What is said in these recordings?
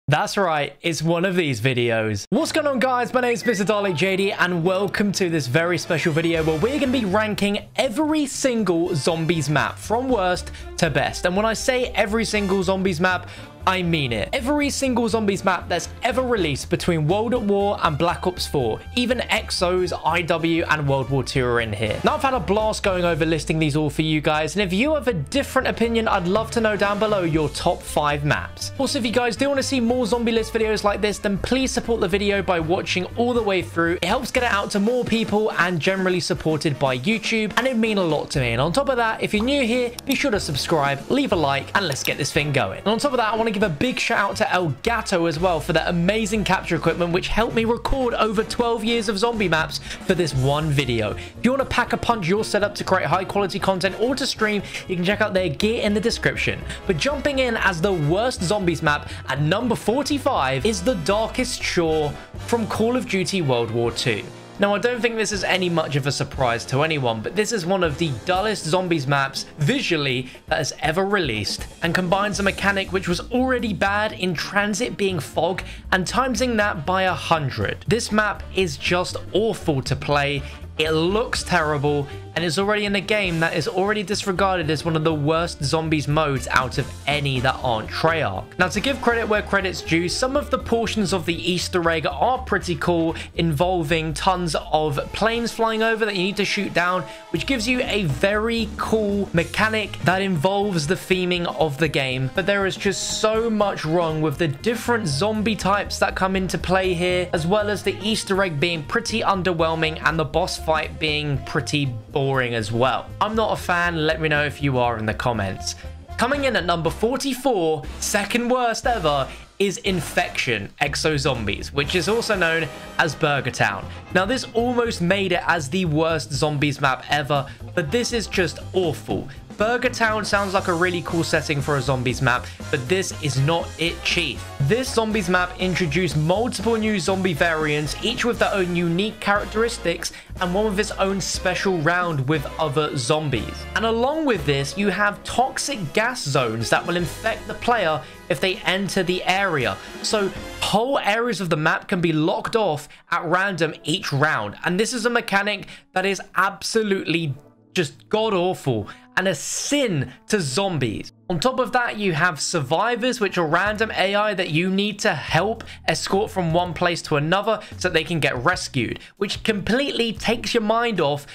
That's right, it's one of these videos. What's going on, guys? My name is MrDalekJD and welcome to this very special video where we're going to be ranking every single zombies map from worst to best. And when I say every single zombies map, I mean it. Every single zombies map that's ever released between World at War and Black Ops 4. Even Exos, IW, and World War 2 are in here. Now, I've had a blast going over listing these all for you guys, and if you have a different opinion, I'd love to know down below your top 5 maps. Also, if you guys do want to see more zombie list videos like this, then please support the video by watching all the way through. It helps get it out to more people and generally supported by YouTube, and it'd mean a lot to me. And on top of that, if you're new here, be sure to subscribe, leave a like, and let's get this thing going. And on top of that, I want to give a big shout out to El Gato as well for that amazing capture equipment which helped me record over 12 years of zombie maps for this one video. If you want to pack a punch your setup to create high quality content or to stream, you can check out their gear in the description. But jumping in as the worst zombies map at number 45 is the Darkest Shore from Call of Duty World War 2. Now, I don't think this is any much of a surprise to anyone, but this is one of the dullest zombies maps visually that has ever released, and combines a mechanic which was already bad in transit being fog and timesing that by 100. This map is just awful to play. It looks terrible, and it's already in a game that is already disregarded as one of the worst zombies modes out of any that aren't Treyarch. Now, to give credit where credit's due, some of the portions of the Easter egg are pretty cool, involving tons of planes flying over that you need to shoot down, which gives you a very cool mechanic that involves the theming of the game. But there is just so much wrong with the different zombie types that come into play here, as well as the Easter egg being pretty underwhelming and the boss fight being pretty boring as well. I'm not a fan. Let me know if you are in the comments. Coming in at number 44, second worst ever, is Infection Exo Zombies, which is also known as Burger Town. Now, this almost made it as the worst zombies map ever, but this is just awful. Burger Town sounds like a really cool setting for a zombies map, but this is not it, chief. This zombies map introduced multiple new zombie variants, each with their own unique characteristics and one with its own special round with other zombies. And along with this, you have toxic gas zones that will infect the player if they enter the area. So whole areas of the map can be locked off at random each round. And this is a mechanic that is absolutely just god-awful and a sin to zombies. On top of that, you have survivors, which are random AI that you need to help escort from one place to another so that they can get rescued, which completely takes your mind off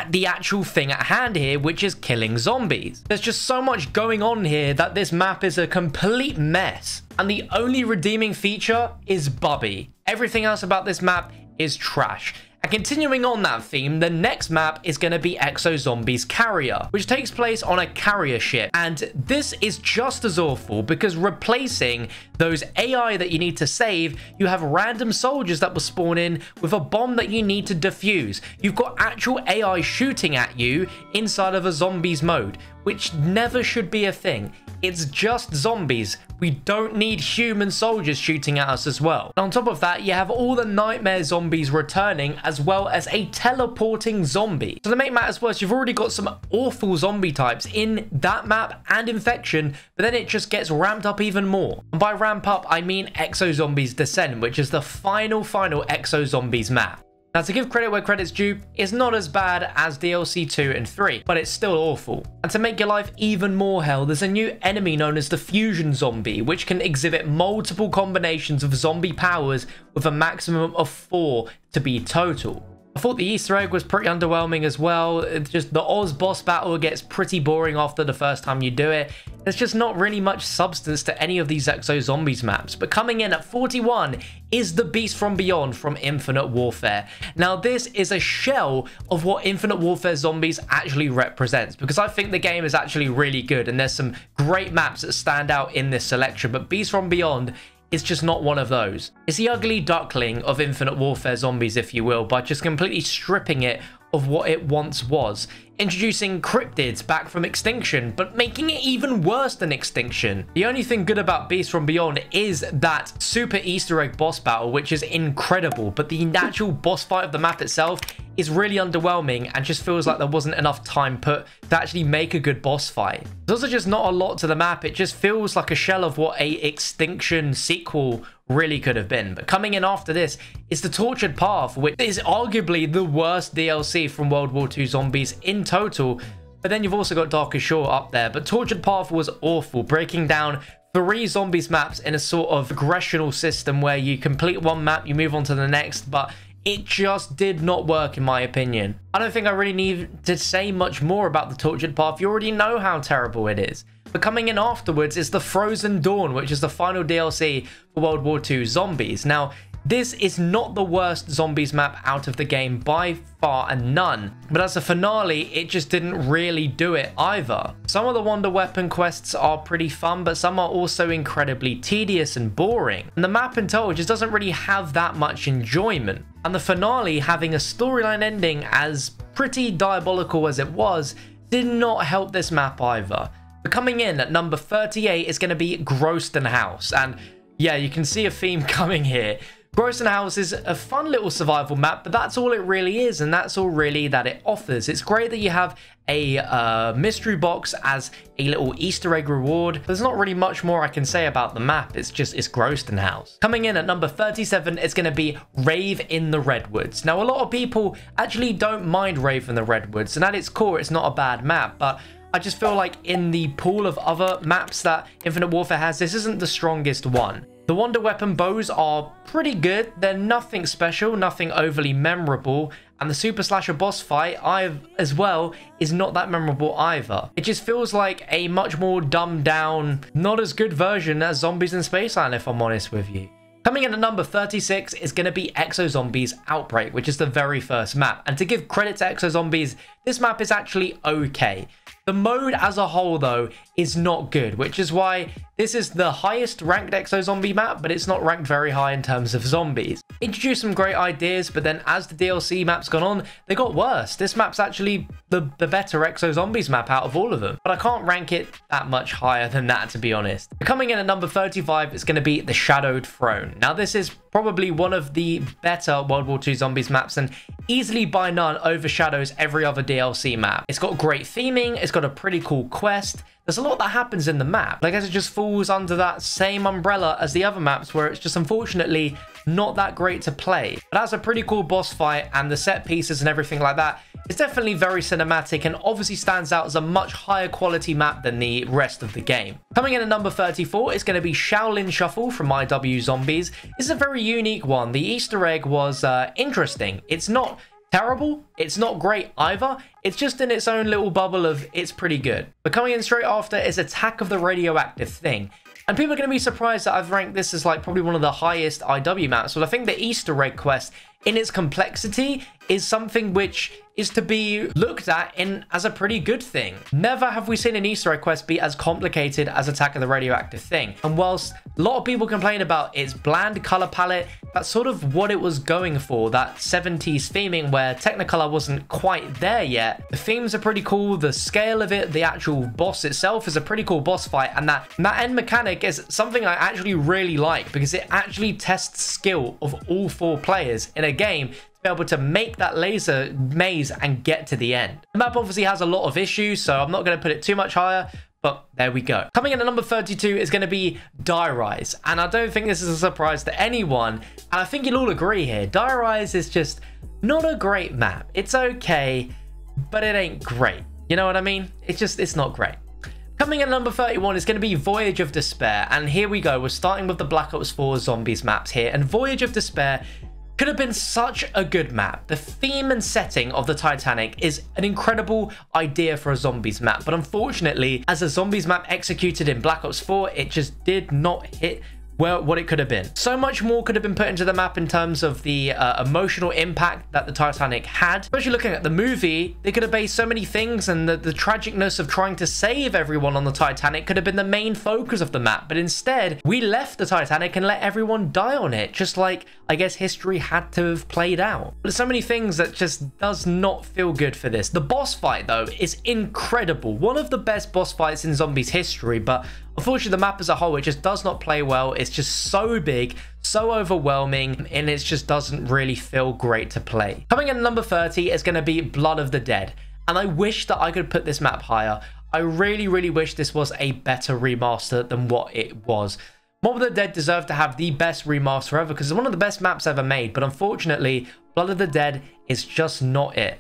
the actual thing at hand here, which is killing zombies. There's just so much going on here that this map is a complete mess. And the only redeeming feature is Bubby. Everything else about this map is trash. And continuing on that theme, the next map is going to be Exo Zombies Carrier, which takes place on a carrier ship. And this is just as awful because replacing those AI that you need to save, you have random soldiers that will spawn in with a bomb that you need to defuse. You've got actual AI shooting at you inside of a zombies mode, which never should be a thing. It's just zombies. We don't need human soldiers shooting at us as well. And on top of that, you have all the nightmare zombies returning, as well as a teleporting zombie. So to make matters worse, you've already got some awful zombie types in that map and Infection, but then it just gets ramped up even more. And by ramp up, I mean Exo Zombies Descent, which is the final Exo Zombies map. Now, to give credit where credit's due, it's not as bad as DLC 2 and 3, but it's still awful. And to make your life even more hell, there's a new enemy known as the Fusion Zombie, which can exhibit multiple combinations of zombie powers with a maximum of 4 to be total. I thought the Easter egg was pretty underwhelming as well. It's just the Oz boss battle gets pretty boring after the first time you do it. There's just not really much substance to any of these Exo Zombies maps. But coming in at 41 is the Beast from Beyond from Infinite Warfare. Now, this is a shell of what Infinite Warfare Zombies actually represents, because I think the game is actually really good and there's some great maps that stand out in this selection, but Beast from Beyond it's just not one of those. It's the ugly duckling of Infinite Warfare Zombies, if you will, by just completely stripping it of what it once was. Introducing cryptids back from Extinction, but making it even worse than Extinction. The only thing good about Beast from Beyond is that super Easter egg boss battle, which is incredible, but the actual boss fight of the map itself is really underwhelming and just feels like there wasn't enough time put to actually make a good boss fight. There's also just not a lot to the map. It just feels like a shell of what a Extinction sequel really could have been. But coming in after this is the Tortured Path, which is arguably the worst DLC from World War II Zombies in total. But then you've also got Darkest Shore up there. But Tortured Path was awful, breaking down 3 zombies maps in a sort of progressional system where you complete one map, you move on to the next, but it just did not work in my opinion. I don't think I really need to say much more about the Tortured Path. You already know how terrible it is. But coming in afterwards is the Frozen Dawn, which is the final DLC for World War II Zombies. Now, this is not the worst zombies map out of the game by far and none, but as a finale, it just didn't really do it either. Some of the Wonder Weapon quests are pretty fun, but some are also incredibly tedious and boring. And the map in total just doesn't really have that much enjoyment. And the finale, having a storyline ending as pretty diabolical as it was, did not help this map either. But coming in at number 38 is going to be Groston House. And yeah, you can see a theme coming here. Groston House is a fun little survival map, but that's all it really is, and that's all really that it offers. It's great that you have a mystery box as a little Easter egg reward. There's not really much more I can say about the map. It's Groston House. Coming in at number 37 is going to be Rave in the Redwoods. Now, a lot of people actually don't mind Rave in the Redwoods, and at its core, it's not a bad map, but I just feel like in the pool of other maps that Infinite Warfare has, this isn't the strongest one. The Wonder Weapon bows are pretty good. They're nothing special, nothing overly memorable. And the Super Slasher boss fight, as well, is not that memorable either. It just feels like a much more dumbed down, not as good version as Zombies in Spaceland, if I'm honest with you. Coming in at number 36 is going to be Exo Zombies Outbreak, which is the very first map. And to give credit to Exo Zombies, this map is actually okay. The mode as a whole, though, is not good, which is why this is the highest ranked Exo Zombie map, but it's not ranked very high in terms of zombies. Introduced some great ideas, but then as the DLC maps gone on, they got worse. This map's actually the better Exo Zombies map out of all of them, but I can't rank it that much higher than that, to be honest. Coming in at number 35 is going to be the Shadowed Throne. Now, this is probably one of the better World War II Zombies maps and easily by none overshadows every other DLC map. It's got great theming, it's got a pretty cool quest. There's a lot that happens in the map. I guess it just falls under that same umbrella as the other maps where it's just unfortunately not that great to play. But that's a pretty cool boss fight, and the set pieces and everything like that, it's definitely very cinematic and obviously stands out as a much higher quality map than the rest of the game. Coming in at number 34 is going to be Shaolin Shuffle from IW Zombies. It's a very unique one. The Easter egg was interesting. It's not terrible, it's not great either, it's just in its own little bubble of it's pretty good. But coming in straight after is Attack of the Radioactive Thing. And people are going to be surprised that I've ranked this as like probably one of the highest IW maps. Well, I think the Easter egg quest in its complexity is something which is to be looked at as a pretty good thing. Never have we seen an Easter egg quest be as complicated as Attack of the Radioactive Thing. And whilst a lot of people complain about its bland color palette, that's sort of what it was going for, that 70s theming where Technicolor wasn't quite there yet. The themes are pretty cool, the scale of it, the actual boss itself is a pretty cool boss fight, and that end mechanic is something I actually really like because it actually tests skill of all 4 players in a game to be able to make that laser maze and get to the end. The map obviously has a lot of issues, so I'm not going to put it too much higher, but there we go. Coming in at number 32 is going to be Derice, and I don't think this is a surprise to anyone, and I think you'll all agree here. Derice is just not a great map. It's okay, but it ain't great. You know what I mean? It's not great. Coming in at number 31 is going to be Voyage of Despair, and here we go. We're starting with the Black Ops 4 Zombies maps here, and Voyage of Despair could have been such a good map. The theme and setting of the Titanic is an incredible idea for a zombies map, but unfortunately, as a zombies map executed in Black Ops 4, it just did not hit what it could have been. So much more could have been put into the map in terms of the emotional impact that the Titanic had. Especially looking at the movie, they could have based so many things, and the tragicness of trying to save everyone on the Titanic could have been the main focus of the map. But instead, we left the Titanic and let everyone die on it, just like I guess history had to have played out. There's so many things that just does not feel good for this. The boss fight, though, is incredible. One of the best boss fights in Zombies history, but Unfortunately, the map as a whole, it just does not play well. It's just so big, so overwhelming, and it just doesn't really feel great to play. Coming in at number 30 is going to be Blood of the Dead. And I wish that I could put this map higher. I really, really wish this was a better remaster than what it was. Mob of the Dead deserved to have the best remaster ever because it's one of the best maps ever made. But unfortunately, Blood of the Dead is just not it.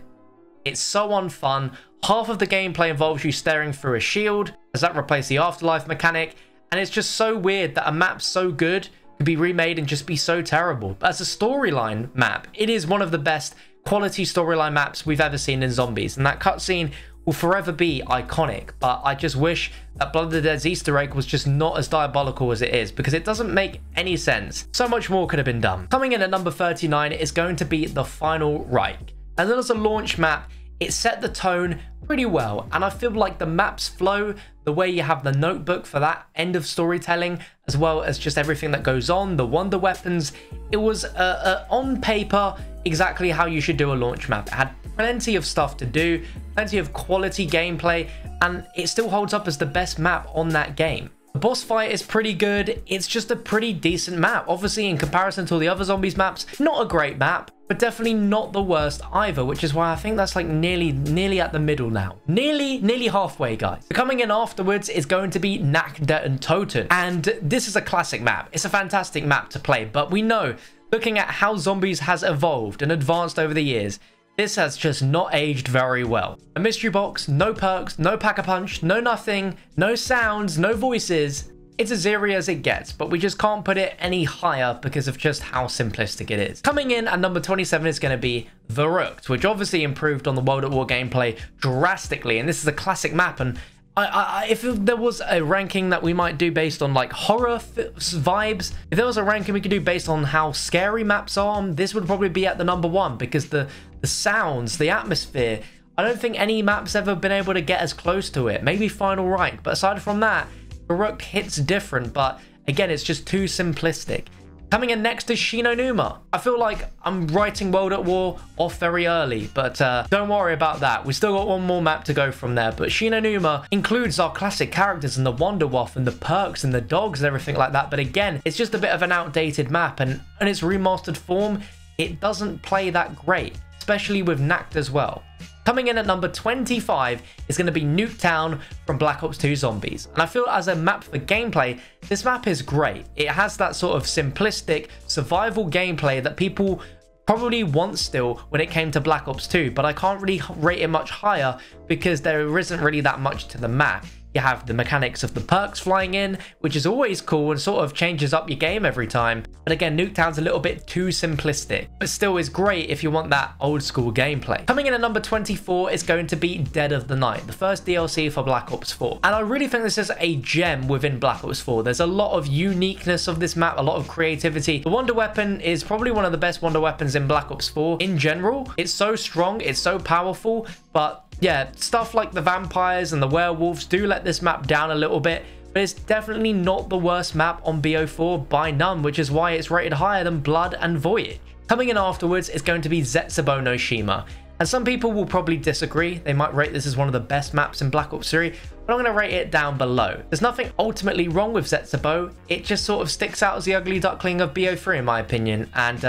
It's so unfun. Half of the gameplay involves you staring through a shield. Does that replace the afterlife mechanic? And it's just so weird that a map so good could be remade and just be so terrible. But as a storyline map, it is one of the best quality storyline maps we've ever seen in Zombies. And that cutscene will forever be iconic. But I just wish that Blood of the Dead's Easter egg was just not as diabolical as it is, because it doesn't make any sense. So much more could have been done. Coming in at number 39 is going to be The Final Reich. And then as a launch map, it set the tone pretty well, and I feel like the map's flow, the way you have the notebook for that end of storytelling, as well as just everything that goes on, the wonder weapons, it was on paper exactly how you should do a launch map. It had plenty of stuff to do, plenty of quality gameplay, and it still holds up as the best map on that game. The boss fight is pretty good. It's just a pretty decent map. Obviously, in comparison to all the other Zombies maps, not a great map, but definitely not the worst either, which is why I think that's like nearly at the middle now. Nearly halfway, guys. Coming in afterwards is going to be Nakda and Toten. And this is a classic map. It's a fantastic map to play, but we know, looking at how Zombies has evolved and advanced over the years, this has just not aged very well. A mystery box, no perks, no pack-a-punch, no nothing, no sounds, no voices. It's as eerie as it gets, but we just can't put it any higher because of just how simplistic it is. Coming in at number 27 is going to be Verrückt, which obviously improved on the World at War gameplay drastically, and this is a classic map, and if there was a ranking that we might do based on like horror vibes, if there was a ranking we could do based on how scary maps are, this would probably be at the number 1, because the sounds, the atmosphere, I don't think any map's ever been able to get as close to it. Maybe Final Reich, but aside from that, Verrückt hits different, but again, it's just too simplistic. Coming in next is Shinonuma. I feel like I'm writing World at War off very early, but don't worry about that. We still got one more map to go from there, but Shinonuma includes our classic characters and the Wonderwaff and the perks and the dogs and everything like that, but again, it's just a bit of an outdated map, and in its remastered form, it doesn't play that great, especially with Nakda as well. Coming in at number 25 is going to be Nuketown from Black Ops 2 Zombies. And I feel as a map for gameplay, this map is great. It has that sort of simplistic survival gameplay that people probably want still when it came to Black Ops 2, but I can't really rate it much higher because there isn't really that much to the map. You have the mechanics of the perks flying in, which is always cool and sort of changes up your game every time. But again, Nuketown's a little bit too simplistic, but still is great if you want that old school gameplay. Coming in at number 24 is going to be Dead of the Night, the first DLC for Black Ops 4. And I really think this is a gem within Black Ops 4. There's a lot of uniqueness of this map, a lot of creativity. The Wonder Weapon is probably one of the best Wonder Weapons in Black Ops 4 in general. It's so strong, it's so powerful, but yeah, stuff like the vampires and the werewolves do let this map down a little bit, but it's definitely not the worst map on BO4 by none, which is why it's rated higher than Blood and Voyage. Coming in afterwards is going to be Zetsubou no Shima, and some people will probably disagree. They might rate this as one of the best maps in Black Ops 3, but I'm going to rate it down below. There's nothing ultimately wrong with Zetsubou, it just sort of sticks out as the ugly duckling of BO3 in my opinion, and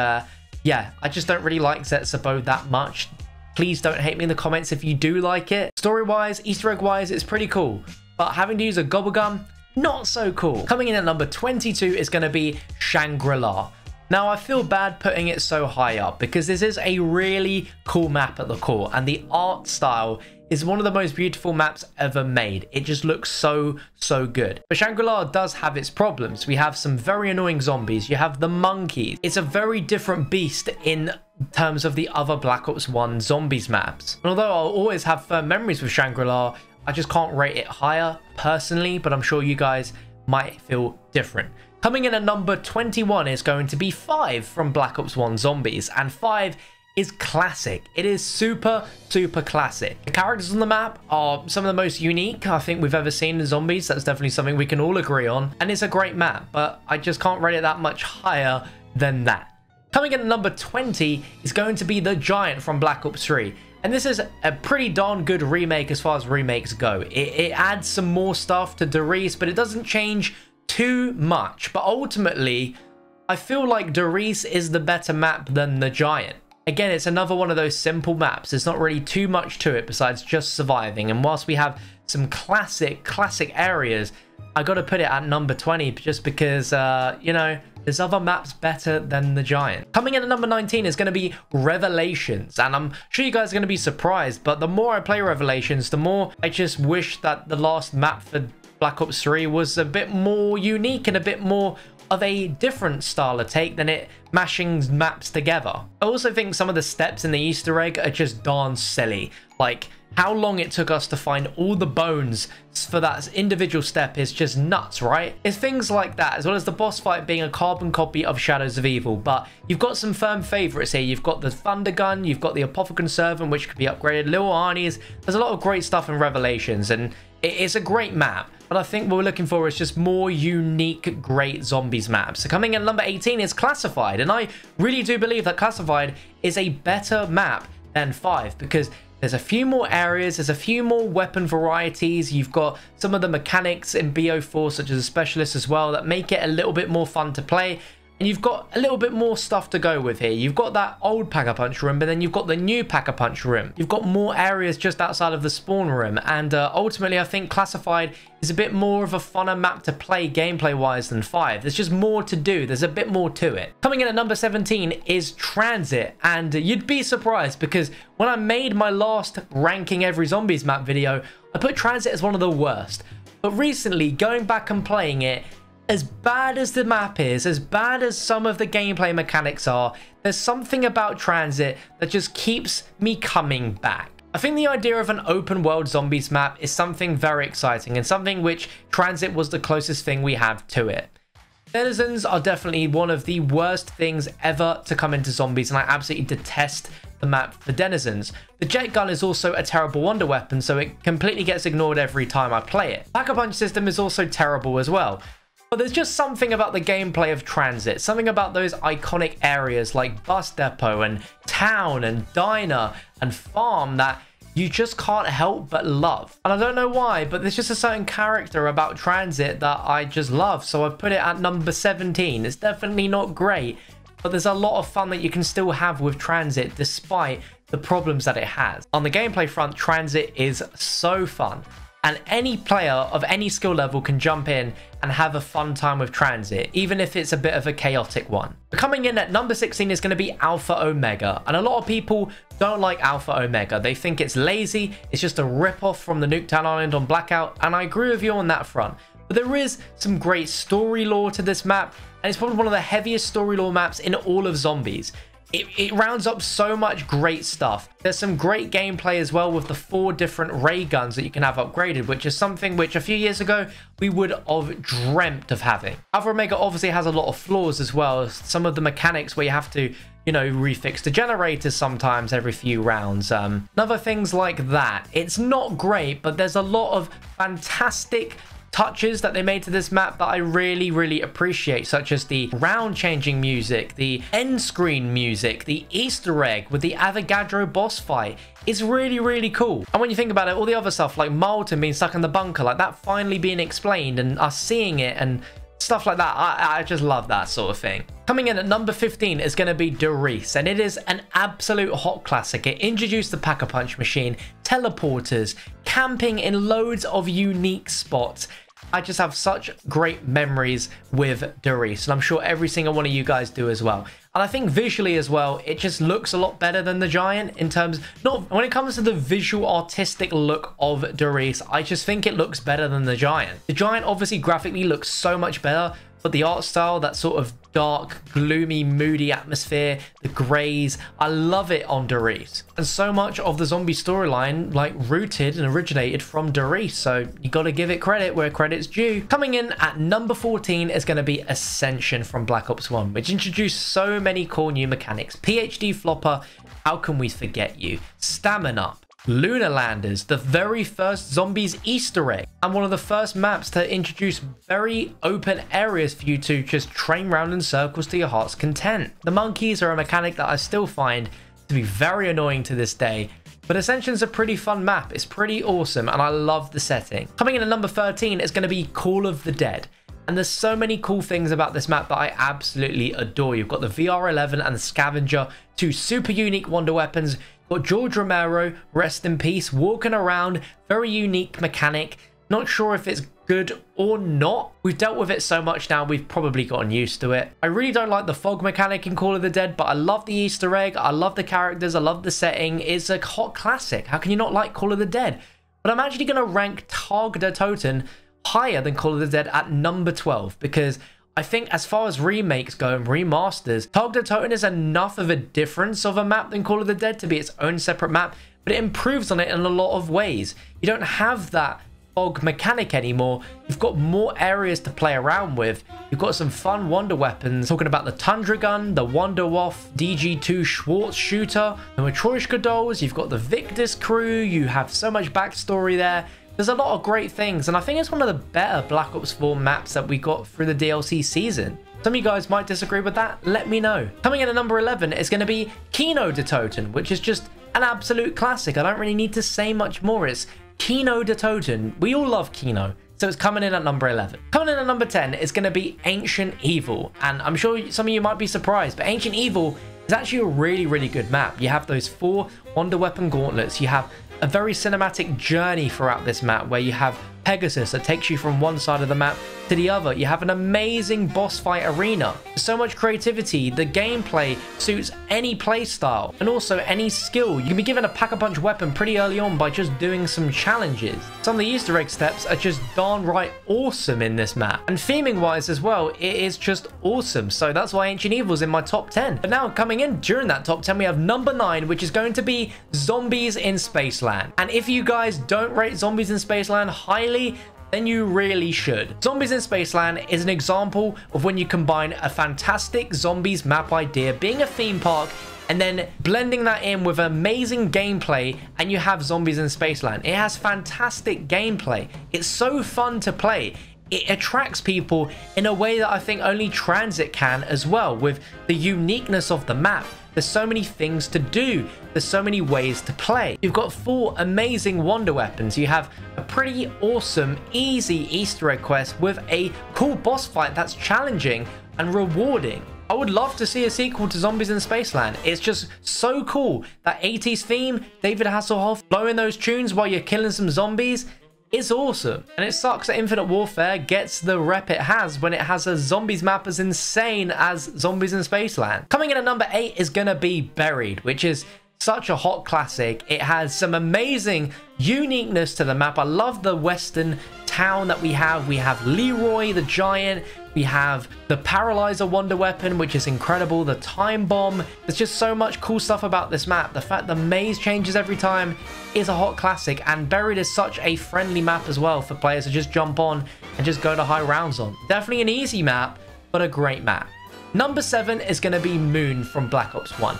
yeah, I just don't really like Zetsubou that much. Please don't hate me in the comments if you do like it. Story-wise, Easter egg-wise, it's pretty cool. But having to use a gobble gum, not so cool. Coming in at number 22 is going to be Shangri-La. Now, I feel bad putting it so high up because this is a really cool map at the core, and the art style is one of the most beautiful maps ever made. It just looks so good. But Shangri-La does have its problems. We have some very annoying zombies. You have the monkeys. It's a very different beast in terms of the other Black Ops 1 Zombies maps. And although I'll always have firm memories with Shangri-La, I just can't rate it higher personally, but I'm sure you guys might feel different. Coming in at number 21 is going to be 5 from Black Ops 1 Zombies, and 5 is classic. It is super classic. The characters on the map are some of the most unique I think we've ever seen in Zombies. That's definitely something we can all agree on, and it's a great map, but I just can't rate it that much higher than that. Coming in at number 20 is going to be the Giant from Black Ops 3. And this is a pretty darn good remake as far as remakes go. It adds some more stuff to Derice, but it doesn't change too much. But ultimately, I feel like Derice is the better map than the Giant. Again, it's another one of those simple maps. There's not really too much to it besides just surviving. And whilst we have some classic areas, I got to put it at number 20 just because, you know, there's other maps better than the Giant. Coming in at number 19 is going to be Revelations. And I'm sure you guys are going to be surprised, but the more I play Revelations, the more I just wish that the last map for Black Ops 3 was a bit more unique and a bit more of a different style of take than it mashing maps together. I also think some of the steps in the Easter egg are just darn silly. Like, how long it took us to find all the bones for that individual step is just nuts, right? It's things like that, as well as the boss fight being a carbon copy of Shadows of Evil. But you've got some firm favorites here. You've got the Thunder Gun, you've got the Apothicon Servant, which could be upgraded, Little Arnie's. There's a lot of great stuff in Revelations, and it's a great map. But I think what we're looking for is just more unique, great zombies maps. So coming in at number 18 is Classified, and I really do believe that Classified is a better map than 5, because there's a few more areas, there's a few more weapon varieties, you've got some of the mechanics in BO4 such as a specialist as well that make it a little bit more fun to play, and you've got a little bit more stuff to go with here. You've got that old Pack-a-Punch room, but then you've got the new Pack-a-Punch room. You've got more areas just outside of the spawn room, and ultimately I think Classified is a bit more of a funner map to play gameplay-wise than 5. There's just more to do. There's a bit more to it. Coming in at number 17 is Transit, and you'd be surprised because when I made my last ranking every zombies map video, I put Transit as one of the worst. But recently, going back and playing it, as bad as the map is, as bad as some of the gameplay mechanics are, there's something about Transit that just keeps me coming back. I think the idea of an open world zombies map is something very exciting and something which Transit was the closest thing we have to it. Denizens are definitely one of the worst things ever to come into zombies, and I absolutely detest the map for Denizens. The jet gun is also a terrible wonder weapon, so it completely gets ignored every time I play it. Pack-a-Punch system is also terrible as well. But there's just something about the gameplay of Transit, something about those iconic areas like Bus Depot and Town and Diner and Farm that you just can't help but love. And I don't know why, but there's just a certain character about Transit that I just love, so I've put it at number 17. It's definitely not great, but there's a lot of fun that you can still have with Transit despite the problems that it has. On the gameplay front, Transit is so fun. And any player of any skill level can jump in and have a fun time with Transit, even if it's a bit of a chaotic one. Coming in at number 16 is going to be Alpha Omega. And a lot of people don't like Alpha Omega. They think it's lazy, it's just a rip-off from the Nuketown Island on Blackout, and I agree with you on that front. But there is some great story lore to this map, and it's probably one of the heaviest story lore maps in all of Zombies. It rounds up so much great stuff. There's some great gameplay as well with the 4 different ray guns that you can have upgraded, which is something which a few years ago we would have dreamt of having. Alpha Omega obviously has a lot of flaws as well. Some of the mechanics where you have to, you know, refix the generators sometimes every few rounds. Other things like that. It's not great, but there's a lot of fantastic touches that they made to this map that I really appreciate, such as the round changing music, the end screen music, the Easter egg with the Avogadro boss fight is really cool. And when you think about it, all the other stuff like Marlton being stuck in the bunker, like that finally being explained and us seeing it and stuff like that, I just love that sort of thing. Coming in at number 15 is going to be Derice, and it is an absolute hot classic. It introduced the Pack-a-Punch machine, teleporters, camping in loads of unique spots. I just have such great memories with Derice, and I'm sure every single one of you guys do as well. And I think visually as well, it just looks a lot better than the Giant in terms, not when it comes to the visual artistic look of Derice, I just think it looks better than the Giant. The Giant obviously graphically looks so much better, but the art style, that sort of dark, gloomy, moody atmosphere, the greys, I love it on Derice. And so much of the zombie storyline, like, rooted and originated from Derice, so you gotta give it credit where credit's due. Coming in at number 14 is gonna be Ascension from Black Ops 1, which introduced so many cool new mechanics. PhD Flopper, how can we forget you? Stamina, Lunar Landers, the very first Zombies Easter egg, and one of the first maps to introduce very open areas for you to just train round in circles to your heart's content. The monkeys are a mechanic that I still find to be very annoying to this day, But Ascension's a pretty fun map. It's pretty awesome, and I love the setting. Coming in at number 13 is going to be Call of the Dead. And there's so many cool things about this map that I absolutely adore. You've got the VR11 and the Scavenger, two super unique wonder weapons. You've got George Romero, rest in peace, walking around, very unique mechanic. Not sure if it's good or not. We've dealt with it so much now, we've probably gotten used to it. I really don't like the fog mechanic in Call of the Dead, but I love the Easter egg, I love the characters, I love the setting. It's a hot classic. How can you not like Call of the Dead? But I'm actually going to rank Tag der Toten higher than Call of the Dead at number 12, because I think as far as remakes go and remasters, Tag der Toten is enough of a difference of a map than Call of the Dead to be its own separate map, but it improves on it in a lot of ways. You don't have that fog mechanic anymore. You've got more areas to play around with. You've got some fun wonder weapons, talking about the Tundra Gun, the Wonderwaff DG2 Schwartz shooter, the Matryoshka dolls, you've got the Victus crew, you have so much backstory there. There's a lot of great things, and I think it's one of the better Black Ops 4 maps that we got through the DLC season. Some of you guys might disagree with that, let me know. Coming in at number 11 is going to be Kino der Toten, which is just an absolute classic. I don't really need to say much more. It's Kino der Toten. We all love Kino, so it's coming in at number 11. Coming in at number 10 is going to be Ancient Evil, and I'm sure some of you might be surprised, but Ancient Evil is actually a really good map. You have those 4 wonder weapon gauntlets, you have a very cinematic journey throughout this map where you have Pegasus that takes you from one side of the map to the other. You have an amazing boss fight arena. So much creativity. The gameplay suits any play style and also any skill. You can be given a pack-a-punch weapon pretty early on by just doing some challenges. Some of the Easter egg steps are just darn right awesome in this map. And theming wise as well, it is just awesome. So that's why Ancient Evil is in my top 10. But now coming in during that top 10, we have number 9, which is going to be Zombies in Spaceland. And if you guys don't rate Zombies in Spaceland highly, then you really should. Zombies in Spaceland is an example of when you combine a fantastic zombies map idea, being a theme park, and then blending that in with amazing gameplay, and you have Zombies in Spaceland. It has fantastic gameplay. It's so fun to play. It attracts people in a way that I think only Transit can as well, with the uniqueness of the map. There's so many things to do. There's so many ways to play. You've got 4 amazing wonder weapons. You have a pretty awesome, easy Easter egg quest with a cool boss fight that's challenging and rewarding. I would love to see a sequel to Zombies in Spaceland. It's just so cool. That 80s theme, David Hasselhoff blowing those tunes while you're killing some zombies. It's awesome, and it sucks that Infinite Warfare gets the rep it has when it has a zombies map as insane as Zombies in Spaceland. Coming in at number 8 is gonna be Buried, which is such a hot classic. It has some amazing uniqueness to the map. I love the western town that we have. We have Leroy the Giant, we have the Paralyzer wonder weapon, which is incredible, the Time Bomb. There's just so much cool stuff about this map. The fact the maze changes every time is a hot classic, and Buried is such a friendly map as well for players to just jump on and just go to high rounds on. Definitely an easy map, but a great map. Number 7 is going to be Moon from Black Ops 1.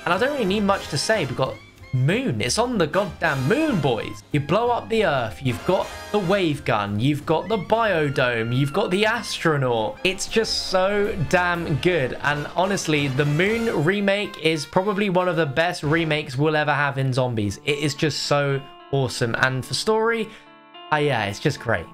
And I don't really need much to say. We've got Moon. It's on the goddamn moon, boys. You blow up the Earth. You've got the wave gun. You've got the biodome. You've got the astronaut. It's just so damn good. And honestly, the Moon remake is probably one of the best remakes we'll ever have in zombies. It is just so awesome. And for story, yeah, it's just great.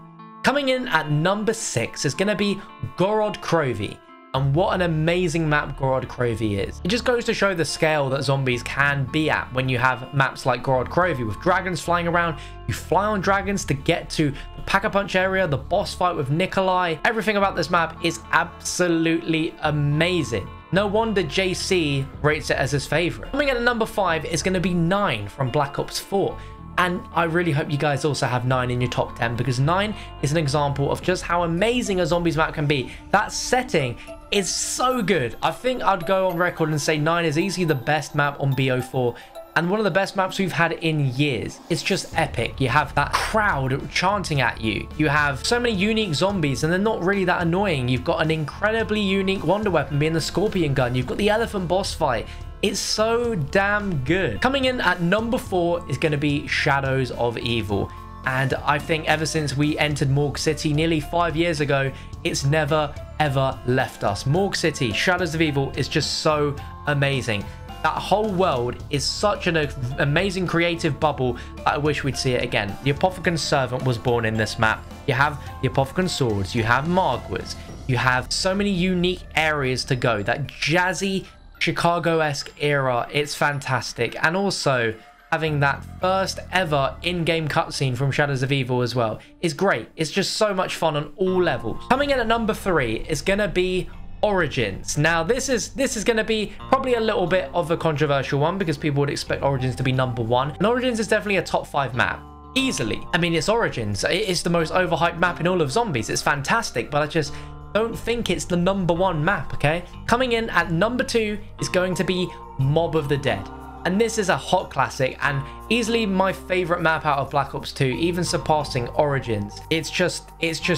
Coming in at number 6 is going to be Gorod Krovi. And what an amazing map Gorod Krovi is. It just goes to show the scale that zombies can be at when you have maps like Gorod Krovi with dragons flying around. You fly on dragons to get to the Pack-a-Punch area, the boss fight with Nikolai. Everything about this map is absolutely amazing. No wonder JC rates it as his favorite. Coming in at number 5 is going to be 9 from Black Ops 4. And I really hope you guys also have 9 in your top 10, because 9 is an example of just how amazing a zombies map can be. That setting is so good. I think I'd go on record and say 9 is easily the best map on BO4 and one of the best maps we've had in years. It's just epic. You have that crowd chanting at you. You have so many unique zombies and they're not really that annoying. You've got an incredibly unique wonder weapon being the scorpion gun. You've got the elephant boss fight. It's so damn good. Coming in at number 4 is going to be Shadows of Evil. And I think ever since we entered Morgue City nearly 5 years ago, it's never ever left us. Morgue City, Shadows of Evil is just so amazing. That whole world is such an amazing creative bubble that I wish we'd see it again. The Apothecan Servant was born in this map. You have the Apothecan Swords, you have Margwas, you have so many unique areas to go. That jazzy Chicago-esque era, it's fantastic. And also having that first ever in-game cutscene from Shadows of Evil as well is great. It's just so much fun on all levels. Coming in at number 3 is gonna be Origins. Now this is going to be probably a little bit of a controversial one because people would expect Origins to be number 1, and Origins is definitely a top 5 map easily. I mean, it's Origins, it's the most overhyped map in all of Zombies. It's fantastic, but I just don't think it's the number 1 map. Okay, coming in at number 2 is going to be Mob of the Dead. And this is a hot classic and easily my favorite map out of Black Ops 2, even surpassing Origins. It's just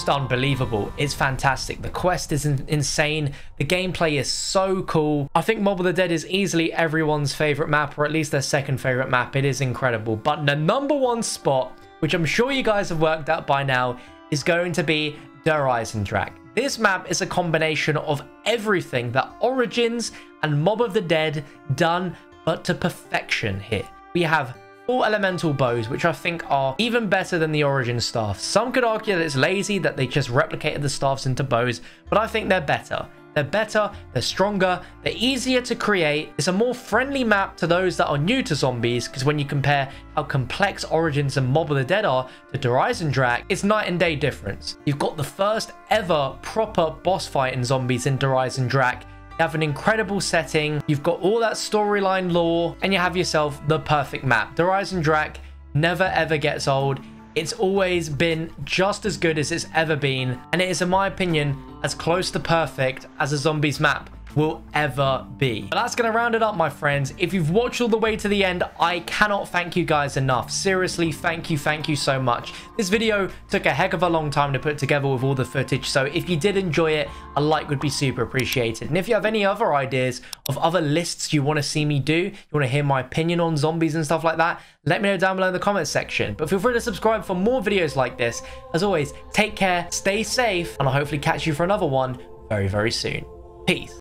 unbelievable. It's fantastic. The quest is insane. The gameplay is so cool. I think Mob of the Dead is easily everyone's favorite map, or at least their second favorite map. It is incredible. But the number 1 spot, which I'm sure you guys have worked out by now, is going to be Derice. This map is a combination of everything that Origins and Mob of the Dead done, but to perfection here. We have 4 elemental bows, which I think are even better than the Origin staff. Some could argue that it's lazy, that they just replicated the staffs into bows, but I think they're better. They're better, they're stronger, they're easier to create. It's a more friendly map to those that are new to Zombies, because when you compare how complex Origins and Mob of the Dead are to Derice, it's night and day difference. You've got the first ever proper boss fight in Zombies in Derice. You have an incredible setting, you've got all that storyline lore, and you have yourself the perfect map. Derice never ever gets old. It's always been just as good as it's ever been, and it is, in my opinion, as close to perfect as a Zombies map will ever be. But that's going to round it up, my friends. If you've watched all the way to the end, I cannot thank you guys enough. Seriously, thank you so much. This video took a heck of a long time to put together with all the footage, so if you did enjoy it, a like would be super appreciated. And if you have any other ideas of other lists you want to see me do, you want to hear my opinion on Zombies and stuff like that, let me know down below in the comments section. But feel free to subscribe for more videos like this. As always, take care, stay safe, and I'll hopefully catch you for another one very soon. Peace.